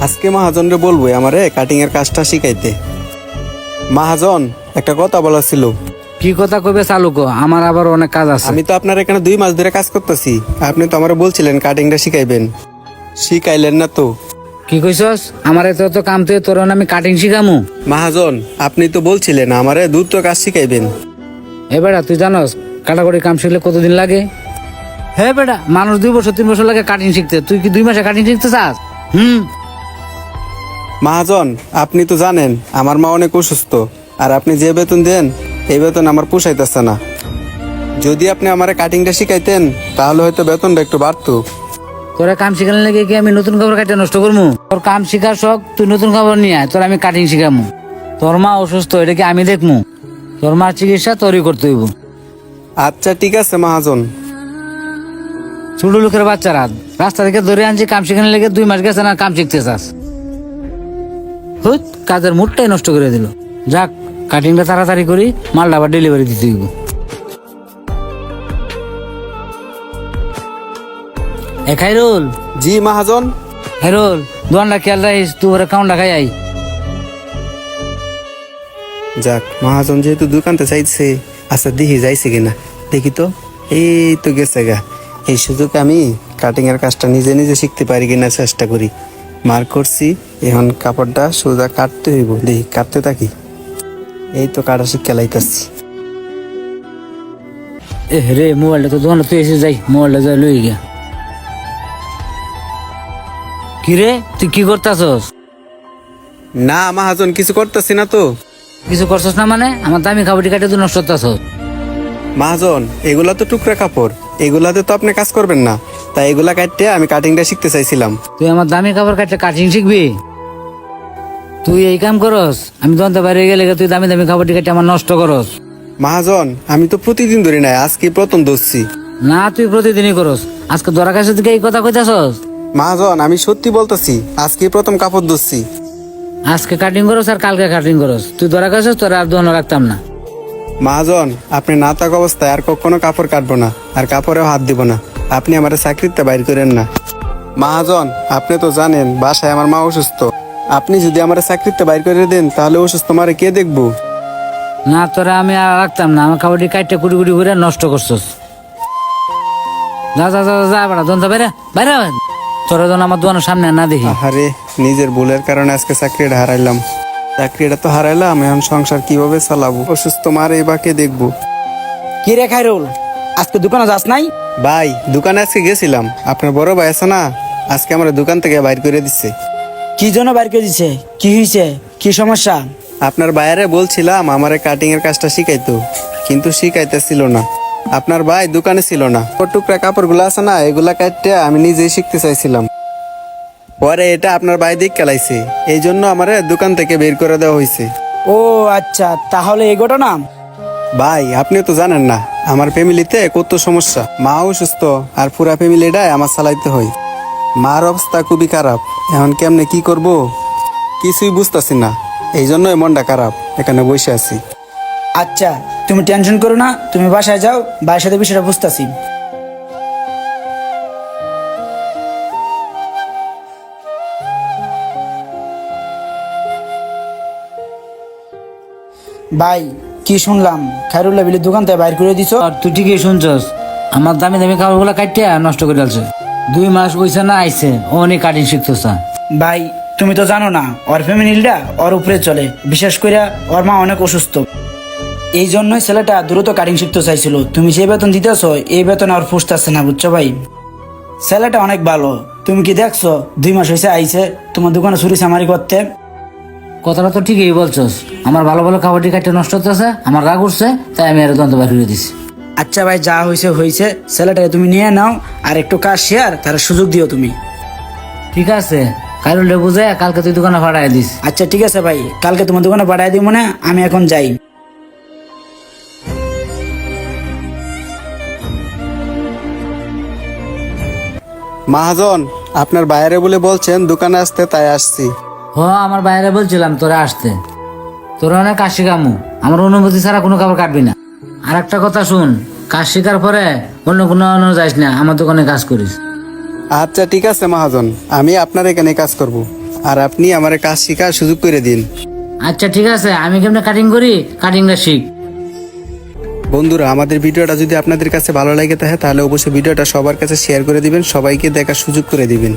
আজকে মহাজনরে বলবো আমারে কাটিং এর কাজটা শিখাইতে। মহাজন, একটা কথা বলার ছিল। কি কথা কবে চালু কো, আমার আবার অনেক কাজ আছে। আমি তো আপনার এখানে 2 মাস ধরে কাজ করতেছি, আপনি তো আমারে বলছিলেন কাটিংটা শিখাইবেন, শিখাইলেন না তো। কি কইছস? আমার এত কাম তুই তোর আমি কাটিং শিখামু? মহাজন, আপনি তো বলছিলেন আমারে দ্রুত কাজ শিখাইবেন। হে বেটা, তুই জানস কাটাকুটি কাম শিখলে কতদিন লাগে? হে বেটা, মানুষ 2 বছর 3 বছর লাগে কাটিং শিখতে, তুই কি 2 মাসে কাটিং শিখতে চাস? মহাজন, আপনি তো জানেন আমার মা অনেক অসুস্থ, আর আপনি যে বেতন দেন এই বেতন আমার পোষাইতেছে না। যদি আপনি আমারে কাটিংটা শিখাইতেন তাহলে হয়তো বেতনটা একটু বাড়তো। তোরা কাম শিখালে লেগে কি আমি নতুন খবর কাটে নষ্ট করবো? তোর কাম শিখার শখ, তুই নতুন খবর নিয়ে আয়, তোর আমি কাটিং শিখামু। তোর মা অসুস্থ, এটা কি আমি দেখমু? তোর মার চিকিৎসা তোরই করতে হইব। আচ্ছা ঠিক আছে মহাজন। ছোট লোকের বাচ্চারা রাস্তা থেকে ধরে আনছি কাম শিখানোর লেগে, 2 মাস গেছে না কাম শিখতে চাস? হুত, কাজের মুডটাই নষ্ট করে দিল। যাক, কাটিংটা তাড়াতাড়ি করি, মালটা আবার ডেলিভারি দিতে হইব। এ খাইরুল, জি মহাজন। খাইরুল, দোয়ানটা খেয়াল রাখিস, তুই ওরা কাউন্টা খাই আই। যাক, মহাজন যেহেতু দোকানতে চাইছে, আচ্ছা দেখি যাইছে কিনা, দেখি তো। এই তো গেছে গা। এই সুযোগ আমি কাটিং এর কাজটা নিজে নিজে শিখতে পারি কিনা চেষ্টা করি। মার করছি, এখন কাপড়টা সোজা কাটতে হইব, দেখি কাটতে থাকি। এই তো কাটা শিক্ষা লাইতাছি। এ রে, মোবাইলটা তো দোকানে তুই এসে যাই, মোবাইলটা যাই লই গিয়া। কি রে, তুই কি করতাছস? না মহাজন, কিছু করতেছি না তো। কিছু করছস না মানে? আমার দামি খাবারটি কাটে তুই নষ্ট করতাছস। মহাজন, এগুলা তো টুকরা কাপড়, এগুলাতে তো আপনি কাজ করবেন না, তাই এগুলা কাটতে আমি কাটিংটা শিখতে চাইছিলাম। তুই আমার দামি কাপড় কাটতে কাটিং শিখবি? তুই এই কাম করস? আমি দন্ত বাইরে গেলে তুই দামি দামি খাবারটি কাটে আমার নষ্ট করস। মহাজন, আমি তো প্রতিদিন ধরি নাই, আজকে প্রথম ধরছি। না, তুই প্রতিদিনই করস, আজকে ধরা কাছে থেকে এই কথা কইতাছস? মহাজন, আমি সত্যি বলতেছি, আজকে প্রথম কাপড় ধরছি। আজকে কাটিং করস আর কালকে কাটিং করস, তুই ধরা কাছে তোর আর দোকানে রাখতাম না। মহাজন, আপনি না থাকা অবস্থায় আর কখনো কাপড় কাটবো না, আর কাপড়েও হাত দিব না। আপনি আমার চাকরিতে বাইর করেন না। মহাজন, আপনি তো জানেন বাসায় আমার মা অসুস্থ, আপনি যদি আমার চাকরিতে বাইর করে দেন তাহলে অসুস্থ মারে কে দেখবো? না, তোরা আমি আর রাখতাম না, আমার খাবারটি কাটতে কুড়ি কুড়ি করে নষ্ট করছস। যা যা যা যা বেড়া, দন্ত বাইরে বাইরে, তোরা যেন আমার দোকানের সামনে আর না দেখি। আরে, নিজের ভুলের কারণে আজকে চাকরিটা হারাইলাম। চাকরিটা তো হারাইলাম, এখন সংসার কিভাবে চালাবো? অসুস্থ মারে বা কে দেখবো? কি রে খাইরুল, আজকে দোকানে যাস নাই? ভাই, দোকানে আজকে গেছিলাম, আপনার বড় ভাই আছে না, আজকে আমার দোকান থেকে বাইর করে দিচ্ছে। কি জন্য বাইর করে দিছে? কি হয়েছে? কি সমস্যা? আপনার বাইরে বলছিলাম আমারে কাটিং এর কাজটা শিখাইতো, কিন্তু শিখাইতেছিল না। আপনার ভাই দোকানে ছিল না। টুকরা কাপড়গুলো আছে না, এগুলা কাটতে আমি নিজেই শিখতে চাইছিলাম। পরে এটা আপনার ভাই দিক খেলাইছে, এই জন্য আমারে দোকান থেকে বের করে দেওয়া হয়েছে। ও আচ্ছা, তাহলে এই ঘটনা। ভাই, আপনি তো জানেন না আমার ফ্যামিলিতে কত সমস্যা। মা অসুস্থ, আর পুরা ফ্যামিলিটাই আমার চালাইতে হয়। মার অবস্থা খুবই খারাপ, এখন কেমনে কি করব কিছুই বুঝতেছি না, এই জন্যই মনটা খারাপ, এখানে বসে আছি। আচ্ছা, তুমি টেনশন করো না, তুমি বাসায় যাও, ভাইয়ের সাথে বিষয়টা বুঝতেছি। ভাই, কি শুনলাম খাইরুল্লাহ বিলের দোকান থেকে বাইর করে দিছো? আর তুই ঠিকই শুনছস, আমার দামি দামি খাবারগুলো কাটতে নষ্ট করে ফেলছে। 2 মাস হইছে না আইছে, ও অনেক কাটিং শিখতেছে। ভাই, তুমি তো জানো না ওর ফ্যামিলিটা ওর উপরে চলে, বিশেষ করে ওর মা অনেক অসুস্থ। এই জন্যই ছেলেটা দ্রুত কাটিং শিখতে চাইছিল। তুমি যে বেতন দিতেছো এই বেতন আর পুষতেছে না, বুঝছো ভাই? ছেলেটা অনেক ভালো, তুমি কি দেখছো 2 মাস হয়েছে আইছে তোমার দোকানে চুরি চামারি করতে। কথাটা তো ঠিকই বলছস, আমার ভালো ভালো খাবারটি কাটতে নষ্ট হতেছে, আমার রাগ উঠছে, তাই আমি আর দন্ত বাইর করে দিছি। আচ্ছা ভাই, যা হয়েছে হয়েছে, ছেলেটাকে তুমি নিয়ে নাও, আর একটু কাজ শেয়ার তার সুযোগ দিও তুমি। ঠিক আছে, কাইরুল বুঝে কালকে তুই দোকানে ভাড়ায় দিস। আচ্ছা ঠিক আছে ভাই, কালকে তোমার দোকানে পাঠাই দিব, মানে আমি এখন যাই। মহাজন, আপনার বাইরে বলে বলছেন দোকানে আসতে, তাই আসছি। হ, আমার বাইরে বলছিলাম তোরা আসতে, তোরা অনেক কাজ শিখামু, আমার অনুমতি ছাড়া কোনো খাবার কাটবি না। আর একটা কথা শুন, কাজ শেখার পরে অন্য কোনো যাইস না, আমার দোকানে কাজ করিস। আচ্ছা ঠিক আছে মহাজন, আমি আপনার এখানে কাজ করব, আর আপনি আমার কাজ শেখার সুযোগ করে দিন। আচ্ছা ঠিক আছে, আমি কেমনে কাটিং করি কাটিংটা শিখ। বন্ধুরা, আমাদের ভিডিওটা যদি আপনাদের কাছে ভালো লাগে থাকে তাহলে অবশ্যই ভিডিওটা সবার কাছে শেয়ার করে দিবেন, সবাইকে দেখার সুযোগ করে দিবেন।